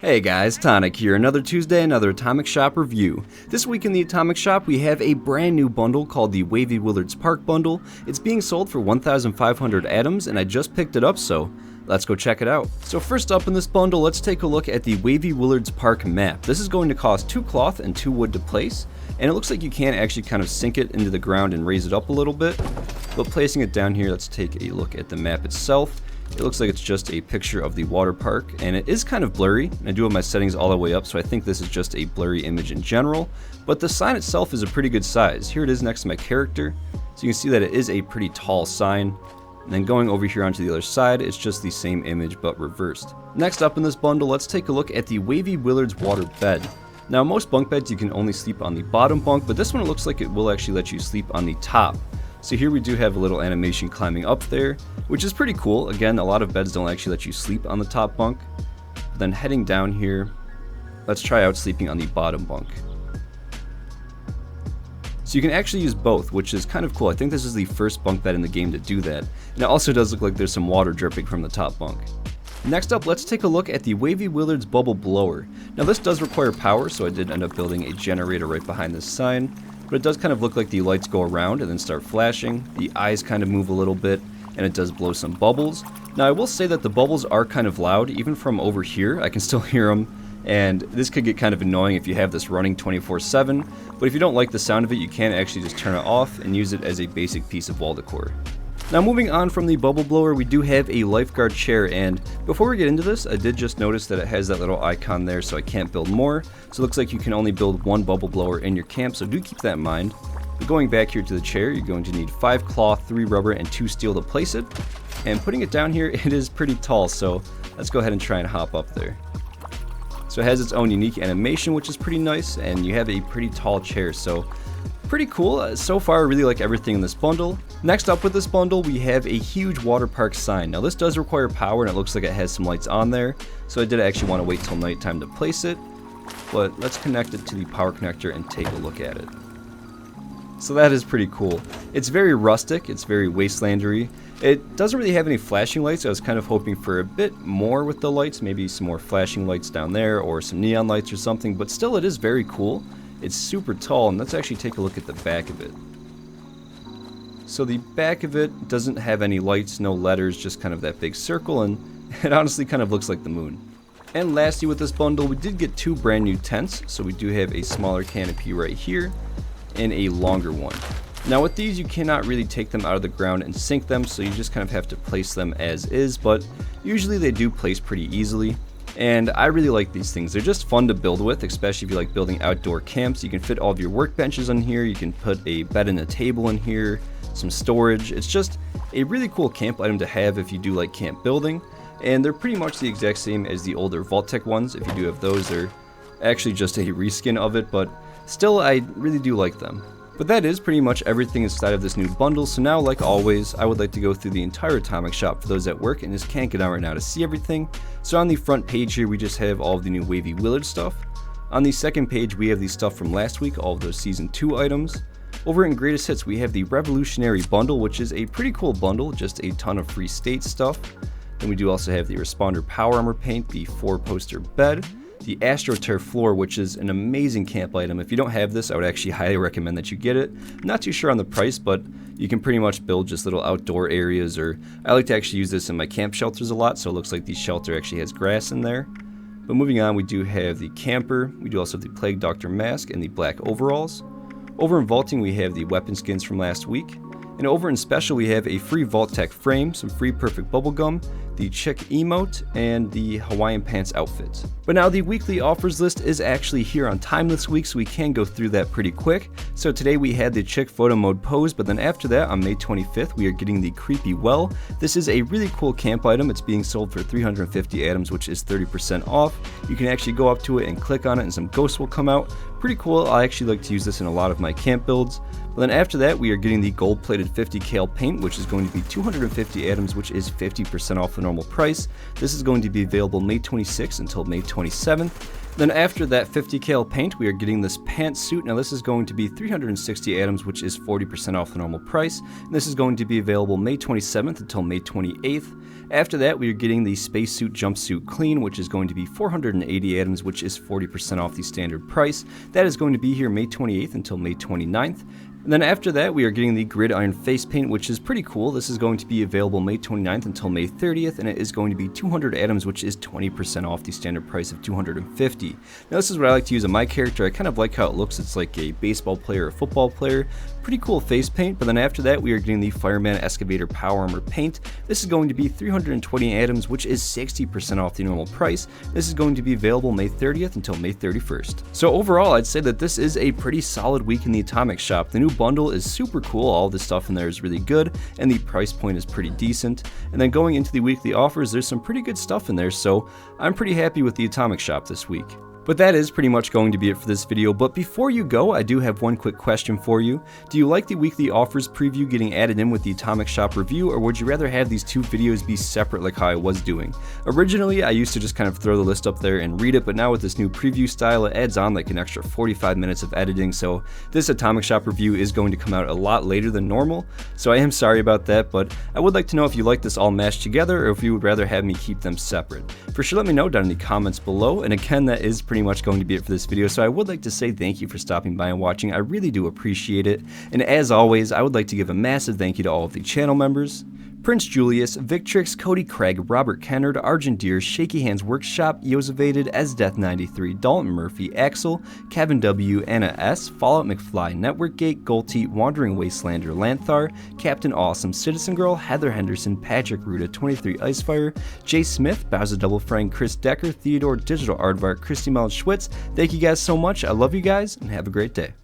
Hey guys, Tonic here, another Tuesday, another Atomic Shop review. This week in the Atomic Shop we have a brand new bundle called the Wavy Willard's Park Bundle. It's being sold for 1,500 atoms and I just picked it up, so let's go check it out. So first up in this bundle, let's take a look at the Wavy Willard's Park map. This is going to cost 2 cloth and 2 wood to place, and it looks like you can actually kind of sink it into the ground and raise it up a little bit. But placing it down here, let's take a look at the map itself. It looks like it's just a picture of the water park, and it is kind of blurry. I do have my settings all the way up, so I think this is just a blurry image in general. But the sign itself is a pretty good size. Here it is next to my character, so you can see that it is a pretty tall sign. And then going over here onto the other side, it's just the same image but reversed. Next up in this bundle, let's take a look at the Wavy Willard's water bed. Now most bunk beds you can only sleep on the bottom bunk, but this one it looks like it will actually let you sleep on the top. So here we do have a little animation climbing up there, which is pretty cool. Again, a lot of beds don't actually let you sleep on the top bunk. Then heading down here, let's try out sleeping on the bottom bunk. So you can actually use both, which is kind of cool. I think this is the first bunk bed in the game to do that. And it also does look like there's some water dripping from the top bunk. Next up, let's take a look at the Wavy Willard's Bubble Blower. Now this does require power, so I did end up building a generator right behind this sign. But it does kind of look like the lights go around and then start flashing. The eyes kind of move a little bit, and it does blow some bubbles. Now I will say that the bubbles are kind of loud, even from over here. I can still hear them, and this could get kind of annoying if you have this running 24/7. But if you don't like the sound of it, you can actually just turn it off and use it as a basic piece of wall decor. Now moving on from the bubble blower, we do have a lifeguard chair, and before we get into this, I did just notice that it has that little icon there, so I can't build more. So it looks like you can only build one bubble blower in your camp, so do keep that in mind. But going back here to the chair, you're going to need 5 cloth, 3 rubber, and 2 steel to place it. And putting it down here, it is pretty tall, so let's go ahead and try and hop up there. So it has its own unique animation, which is pretty nice, and you have a pretty tall chair, so pretty cool. So far I really like everything in this bundle. Next up with this bundle, we have a huge water park sign. Now this does require power, and it looks like it has some lights on there, so I did actually want to wait till nighttime to place it. But let's connect it to the power connector and take a look at it. So that is pretty cool. It's very rustic, it's very wastelandery. It doesn't really have any flashing lights. I was kind of hoping for a bit more with the lights, maybe some more flashing lights down there or some neon lights or something, but still it is very cool. It's super tall, and let's actually take a look at the back of it. So the back of it doesn't have any lights, no letters, just kind of that big circle, and it honestly kind of looks like the moon. And lastly with this bundle, we did get 2 brand new tents, so we do have a smaller canopy right here and a longer one. Now with these, you cannot really take them out of the ground and sink them, so you just kind of have to place them as is, but usually they do place pretty easily. And I really like these things. They're just fun to build with, especially if you like building outdoor camps. You can fit all of your workbenches on here, you can put a bed and a table in here, some storage. It's just a really cool camp item to have if you do like camp building. And they're pretty much the exact same as the older Vault-Tec ones. If you do have those, they're actually just a reskin of it, but still I really do like them. But that is pretty much everything inside of this new bundle, so now like always, I would like to go through the entire Atomic Shop for those at work and just can't get out right now to see everything. So on the front page here, we just have all of the new Wavy Willard stuff. On the second page, we have the stuff from last week, all of those Season 2 items. Over in Greatest Hits, we have the Revolutionary Bundle, which is a pretty cool bundle, just a ton of free state stuff. Then we do also have the Responder Power Armor Paint, the 4-poster bed, the AstroTurf floor, which is an amazing camp item. If you don't have this, I would actually highly recommend that you get it. I'm not too sure on the price, but you can pretty much build just little outdoor areas, or I like to actually use this in my camp shelters a lot, so it looks like the shelter actually has grass in there. But moving on, we do have the camper, we do also have the Plague Doctor mask and the black overalls. Over in vaulting, we have the weapon skins from last week. And over in special, we have a free Vault-Tec frame, some free perfect bubblegum, the chick emote, and the Hawaiian pants outfit. But now the weekly offers list is actually here on time this week, so we can go through that pretty quick. So today we had the chick photo mode pose, but then after that, on May 25th, we are getting the creepy well. This is a really cool camp item. It's being sold for 350 atoms, which is 30% off. You can actually go up to it and click on it, and some ghosts will come out. Pretty cool. I actually like to use this in a lot of my camp builds. But then after that, we are getting the gold-plated 50 Kale paint, which is going to be 250 atoms, which is 50% off the normal price. This is going to be available May 26th until May 27th. Then after that 50 Kale paint, we are getting this pantsuit. Now this is going to be 360 atoms, which is 40% off the normal price. And this is going to be available May 27th until May 28th. After that, we are getting the spacesuit jumpsuit clean, which is going to be 480 atoms, which is 40% off the standard price. That is going to be here May 28th until May 29th. And then after that, we are getting the gridiron face paint, which is pretty cool. This is going to be available May 29th until May 30th, and it is going to be 200 atoms, which is 20% off the standard price of 250. Now this is what I like to use on my character. I kind of like how it looks. It's like a baseball player or football player. Pretty cool face paint. But then after that, we are getting the Fireman Excavator Power Armor paint. This is going to be 320 atoms, which is 60% off the normal price. This is going to be available May 30th until May 31st. So overall, I'd say that this is a pretty solid week in the Atomic Shop. The new bundle is super cool. All the stuff in there is really good, and the price point is pretty decent. And then going into the weekly offers, there's some pretty good stuff in there, so I'm pretty happy with the Atomic Shop this week. But that is pretty much going to be it for this video. But before you go, I do have one quick question for you. Do you like the weekly offers preview getting added in with the Atomic Shop review, or would you rather have these two videos be separate like how I was doing? Originally, I used to just kind of throw the list up there and read it, but now with this new preview style, it adds on like an extra 45 minutes of editing, so this Atomic Shop review is going to come out a lot later than normal, so I am sorry about that, but I would like to know if you like this all mashed together, or if you would rather have me keep them separate. For sure, let me know down in the comments below, and again, that is pretty much going to be it for this video, so I would like to say thank you for stopping by and watching. I really do appreciate it, and as always, I would like to give a massive thank you to all of the channel members: Prince Julius, Victrix, Cody Craig, Robert Kennard, Argent Deer, Shaky Hands Workshop, Yosevated, Esdeath93, Dalton Murphy, Axel, Kevin W, Anna S, Fallout McFly, Networkgate, Golty, Wandering Wastelander, Lanthar, Captain Awesome, Citizen Girl, Heather Henderson, Patrick Ruda, 23 Icefire, Jay Smith, Bowser Double Frank, Chris Decker, Theodore, Digital Aardvark, Christy Mel Schwitz. Thank you guys so much. I love you guys, and have a great day.